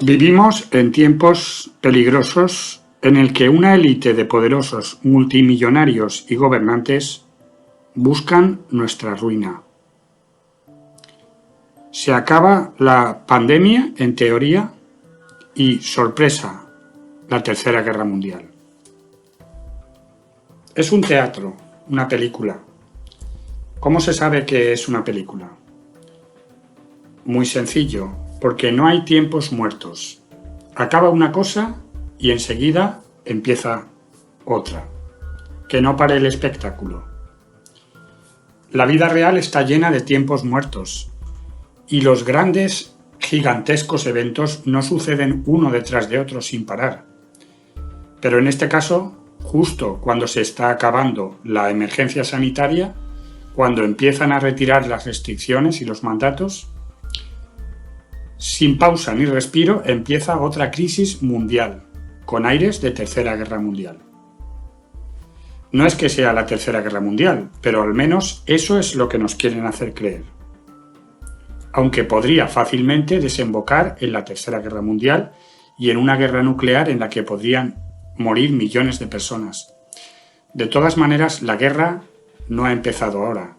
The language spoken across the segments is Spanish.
Vivimos en tiempos peligrosos en el que una élite de poderosos multimillonarios y gobernantes buscan nuestra ruina. Se acaba la pandemia, en teoría, y, sorpresa, la Tercera Guerra Mundial. Es un teatro, una película. ¿Cómo se sabe que es una película? Muy sencillo, porque no hay tiempos muertos. Acaba una cosa y enseguida empieza otra. Que no pare el espectáculo. La vida real está llena de tiempos muertos y los grandes, gigantescos eventos no suceden uno detrás de otro sin parar. Pero en este caso, justo cuando se está acabando la emergencia sanitaria, cuando empiezan a retirar las restricciones y los mandatos, sin pausa ni respiro empieza otra crisis mundial, con aires de Tercera Guerra Mundial. No es que sea la Tercera Guerra Mundial, pero al menos eso es lo que nos quieren hacer creer. Aunque podría fácilmente desembocar en la Tercera Guerra Mundial y en una guerra nuclear en la que podrían morir millones de personas. De todas maneras, la guerra no ha empezado ahora.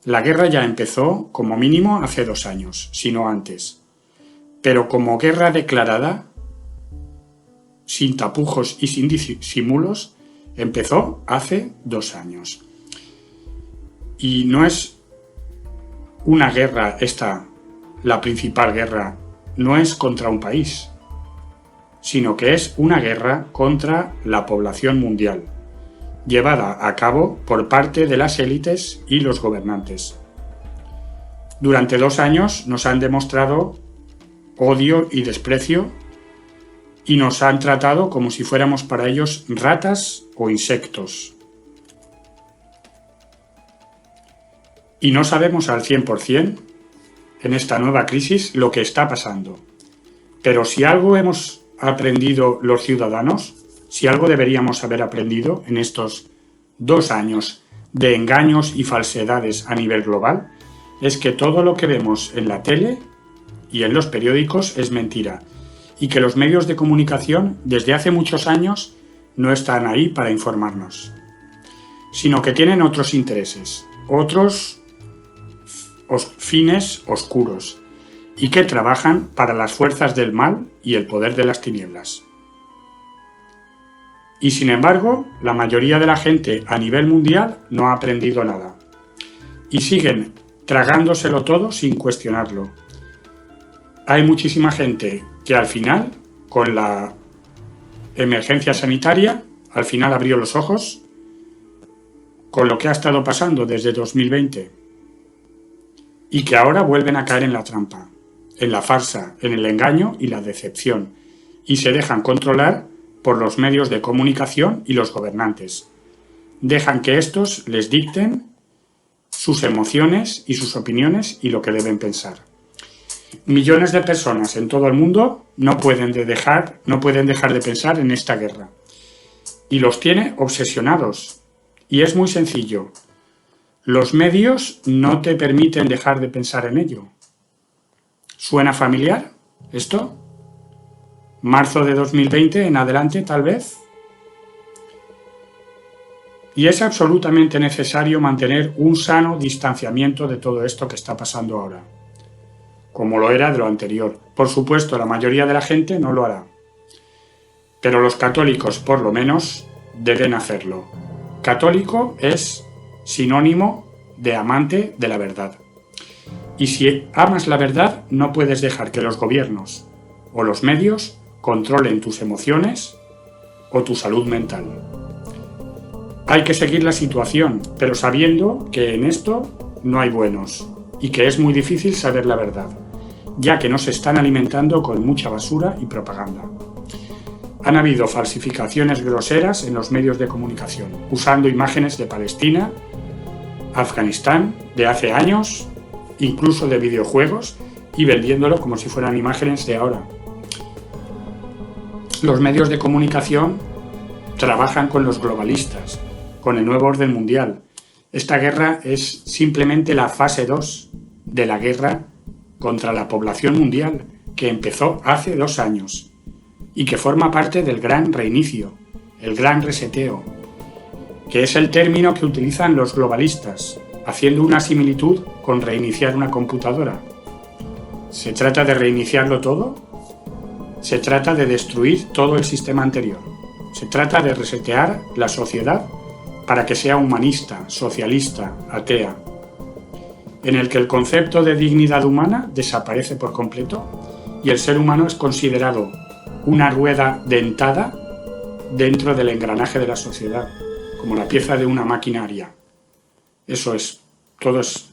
La guerra ya empezó como mínimo hace 2 años, si no antes. Pero como guerra declarada, sin tapujos y sin disimulos, empezó hace 2 años. Y no es una guerra esta, la principal guerra, no es contra un país, sino que es una guerra contra la población mundial, llevada a cabo por parte de las élites y los gobernantes. Durante 2 años nos han demostrado odio y desprecio y nos han tratado como si fuéramos para ellos ratas o insectos. Y no sabemos al 100% en esta nueva crisis lo que está pasando. Pero si algo hemos aprendido los ciudadanos, si algo deberíamos haber aprendido en estos 2 años de engaños y falsedades a nivel global, es que todo lo que vemos en la tele y en los periódicos es mentira, y que los medios de comunicación desde hace muchos años no están ahí para informarnos, sino que tienen otros intereses, otros fines oscuros, y que trabajan para las fuerzas del mal y el poder de las tinieblas. Y sin embargo, la mayoría de la gente a nivel mundial no ha aprendido nada, y siguen tragándoselo todo sin cuestionarlo. Hay muchísima gente que al final, con la emergencia sanitaria, al final abrió los ojos con lo que ha estado pasando desde 2020 y que ahora vuelven a caer en la trampa, en la farsa, en el engaño y la decepción, y se dejan controlar por los medios de comunicación y los gobernantes. Dejan que estos les dicten sus emociones y sus opiniones y lo que deben pensar. Millones de personas en todo el mundo no pueden dejar de pensar en esta guerra. Y los tiene obsesionados. Y es muy sencillo. Los medios no te permiten dejar de pensar en ello. ¿Suena familiar esto? ¿Marzo de 2020 en adelante, tal vez? Y es absolutamente necesario mantener un sano distanciamiento de todo esto que está pasando ahora, como lo era de lo anterior. Por supuesto, la mayoría de la gente no lo hará. Pero los católicos, por lo menos, deben hacerlo. Católico es sinónimo de amante de la verdad. Y si amas la verdad, no puedes dejar que los gobiernos o los medios controlen tus emociones o tu salud mental. Hay que seguir la situación, pero sabiendo que en esto no hay buenos y que es muy difícil saber la verdad, ya que nos están alimentando con mucha basura y propaganda. Han habido falsificaciones groseras en los medios de comunicación, usando imágenes de Palestina, Afganistán, de hace años, incluso de videojuegos, y vendiéndolo como si fueran imágenes de ahora. Los medios de comunicación trabajan con los globalistas, con el nuevo orden mundial. Esta guerra es simplemente la fase 2 de la guerra contra la población mundial, que empezó hace 2 años y que forma parte del gran reinicio, el gran reseteo, que es el término que utilizan los globalistas, haciendo una similitud con reiniciar una computadora. ¿Se trata de reiniciarlo todo? Se trata de destruir todo el sistema anterior. Se trata de resetear la sociedad para que sea humanista, socialista, atea, en el que el concepto de dignidad humana desaparece por completo y el ser humano es considerado una rueda dentada dentro del engranaje de la sociedad, como la pieza de una maquinaria. Eso es,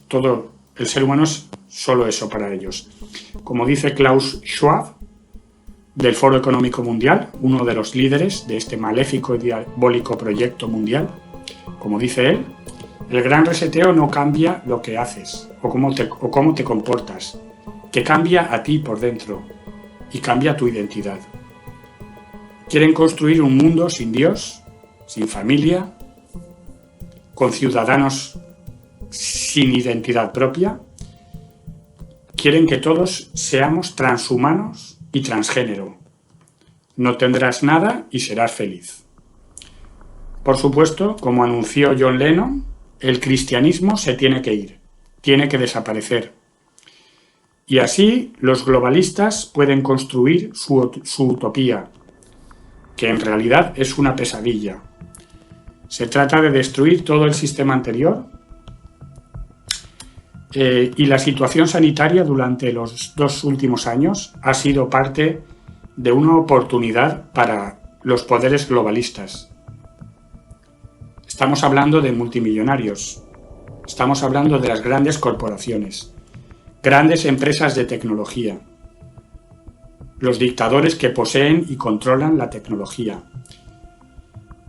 todo, el ser humano es solo eso para ellos. Como dice Klaus Schwab, del Foro Económico Mundial, uno de los líderes de este maléfico y diabólico proyecto mundial, como dice él, el gran reseteo no cambia lo que haces o cómo te comportas, te cambia a ti por dentro y cambia tu identidad. Quieren construir un mundo sin Dios, sin familia, con ciudadanos sin identidad propia. Quieren que todos seamos transhumanos y transgénero. No tendrás nada y serás feliz. Por supuesto, como anunció John Lennon, el cristianismo se tiene que ir, tiene que desaparecer. Y así los globalistas pueden construir su utopía, que en realidad es una pesadilla. Se trata de destruir todo el sistema anterior y la situación sanitaria durante los 2 últimos años ha sido parte de una oportunidad para los poderes globalistas. Estamos hablando de multimillonarios, estamos hablando de las grandes corporaciones, grandes empresas de tecnología, los dictadores que poseen y controlan la tecnología.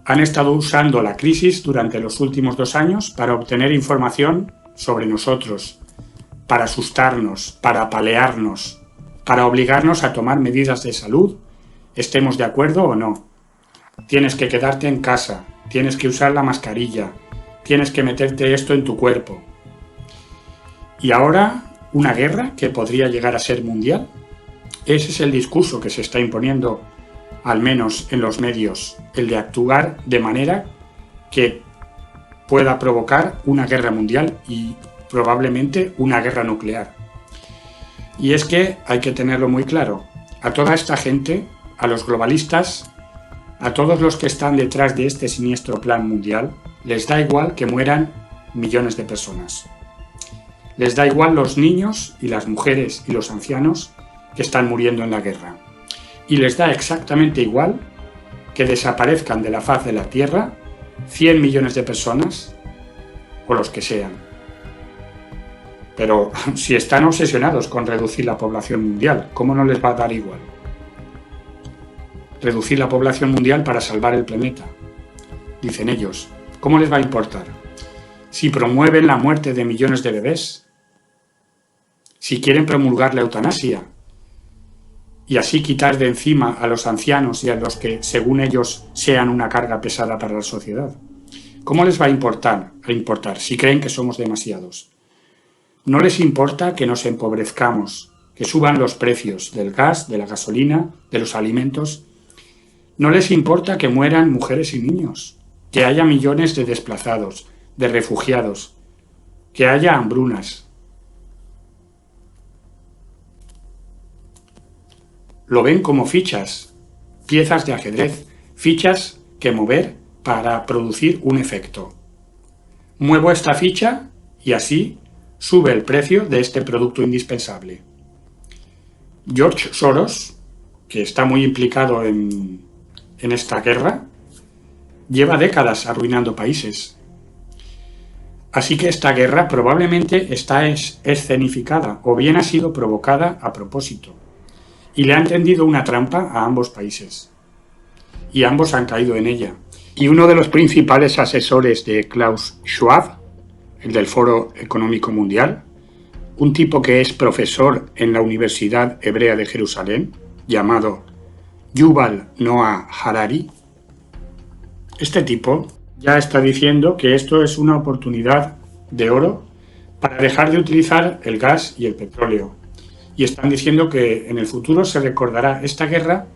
Han estado usando la crisis durante los últimos 2 años para obtener información sobre nosotros, para asustarnos, para apalearnos, para obligarnos a tomar medidas de salud, estemos de acuerdo o no. Tienes que quedarte en casa, tienes que usar la mascarilla, tienes que meterte esto en tu cuerpo. Y ahora, una guerra que podría llegar a ser mundial. Ese es el discurso que se está imponiendo, al menos en los medios, el de actuar de manera que pueda provocar una guerra mundial y probablemente una guerra nuclear. Y es que hay que tenerlo muy claro, a toda esta gente, a los globalistas, a todos los que están detrás de este siniestro plan mundial, les da igual que mueran millones de personas. Les da igual los niños y las mujeres y los ancianos que están muriendo en la guerra. Y les da exactamente igual que desaparezcan de la faz de la Tierra 100 millones de personas o los que sean. Pero si están obsesionados con reducir la población mundial, ¿cómo no les va a dar igual? Reducir la población mundial para salvar el planeta. Dicen ellos, ¿cómo les va a importar? Si promueven la muerte de millones de bebés, si quieren promulgar la eutanasia y así quitar de encima a los ancianos y a los que, según ellos, sean una carga pesada para la sociedad. ¿Cómo les va a importar si creen que somos demasiados? No les importa que nos empobrezcamos, que suban los precios del gas, de la gasolina, de los alimentos. No les importa que mueran mujeres y niños, que haya millones de desplazados, de refugiados, que haya hambrunas. Lo ven como fichas, piezas de ajedrez, fichas que mover para producir un efecto. Muevo esta ficha y así sube el precio de este producto indispensable. George Soros, que está muy implicado en esta guerra, lleva décadas arruinando países. Así que esta guerra probablemente está escenificada o bien ha sido provocada a propósito. Y le han tendido una trampa a ambos países. Y ambos han caído en ella. Y uno de los principales asesores de Klaus Schwab, el del Foro Económico Mundial, un tipo que es profesor en la Universidad Hebrea de Jerusalén, llamado Yuval Noah Harari, este tipo ya está diciendo que esto es una oportunidad de oro para dejar de utilizar el gas y el petróleo y están diciendo que en el futuro se recordará esta guerra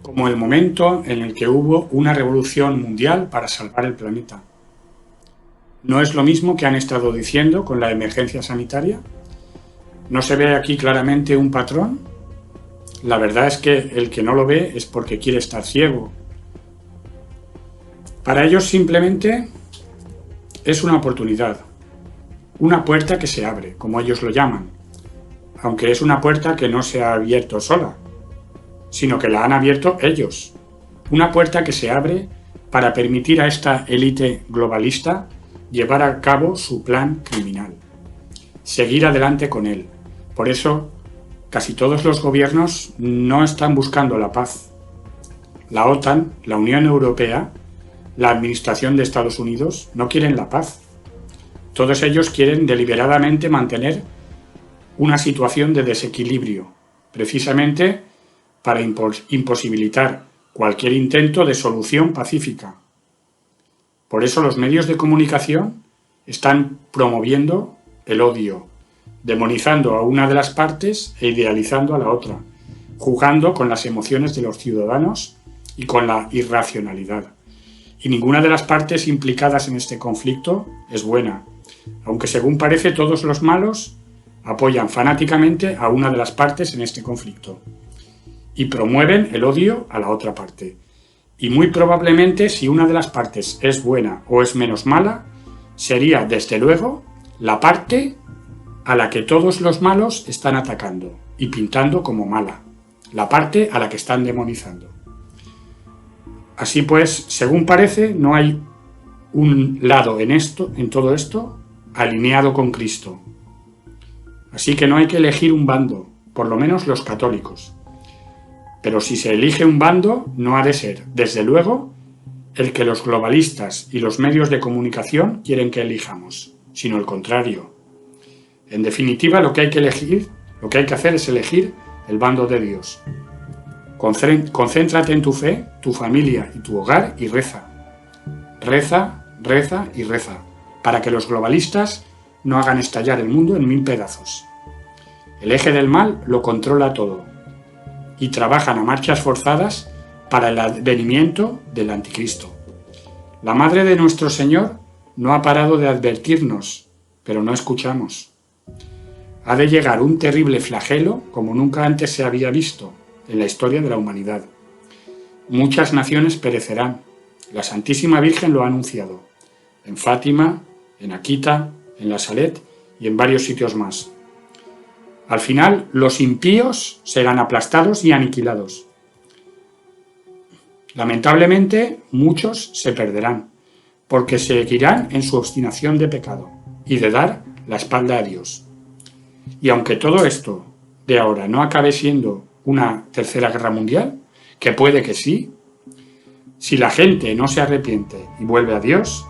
como el momento en el que hubo una revolución mundial para salvar el planeta. ¿No es lo mismo que han estado diciendo con la emergencia sanitaria? ¿No se ve aquí claramente un patrón? La verdad es que el que no lo ve es porque quiere estar ciego. Para ellos simplemente es una oportunidad, una puerta que se abre, como ellos lo llaman, aunque es una puerta que no se ha abierto sola, sino que la han abierto ellos. Una puerta que se abre para permitir a esta élite globalista llevar a cabo su plan criminal, seguir adelante con él. Por eso, casi todos los gobiernos no están buscando la paz. La OTAN, la Unión Europea, la Administración de Estados Unidos no quieren la paz. Todos ellos quieren deliberadamente mantener una situación de desequilibrio, precisamente para imposibilitar cualquier intento de solución pacífica. Por eso los medios de comunicación están promoviendo el odio, demonizando a una de las partes e idealizando a la otra, jugando con las emociones de los ciudadanos y con la irracionalidad. Y ninguna de las partes implicadas en este conflicto es buena, aunque según parece todos los malos apoyan fanáticamente a una de las partes en este conflicto y promueven el odio a la otra parte. Y muy probablemente, si una de las partes es buena o es menos mala, sería desde luego la parte a la que todos los malos están atacando y pintando como mala, la parte a la que están demonizando. Así pues, según parece, no hay un lado en todo esto alineado con Cristo. Así que no hay que elegir un bando, por lo menos los católicos. Pero si se elige un bando, no ha de ser, desde luego, el que los globalistas y los medios de comunicación quieren que elijamos, sino el contrario. En definitiva, lo que hay que hacer es elegir el bando de Dios. Concéntrate en tu fe, tu familia y tu hogar y reza. Reza, reza y reza, para que los globalistas no hagan estallar el mundo en 1000 pedazos. El eje del mal lo controla todo y trabajan a marchas forzadas para el advenimiento del anticristo. La Madre de nuestro Señor no ha parado de advertirnos, pero no escuchamos. Ha de llegar un terrible flagelo como nunca antes se había visto en la historia de la humanidad. Muchas naciones perecerán. La Santísima Virgen lo ha anunciado, en Fátima, en Akita, en La Salet y en varios sitios más. Al final, los impíos serán aplastados y aniquilados. Lamentablemente, muchos se perderán, porque seguirán en su obstinación de pecado y de dar la espalda a Dios. Y aunque todo esto de ahora no acabe siendo una tercera guerra mundial, que puede que sí, si la gente no se arrepiente y vuelve a Dios,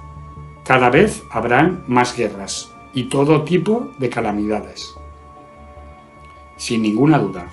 cada vez habrán más guerras y todo tipo de calamidades. Sin ninguna duda.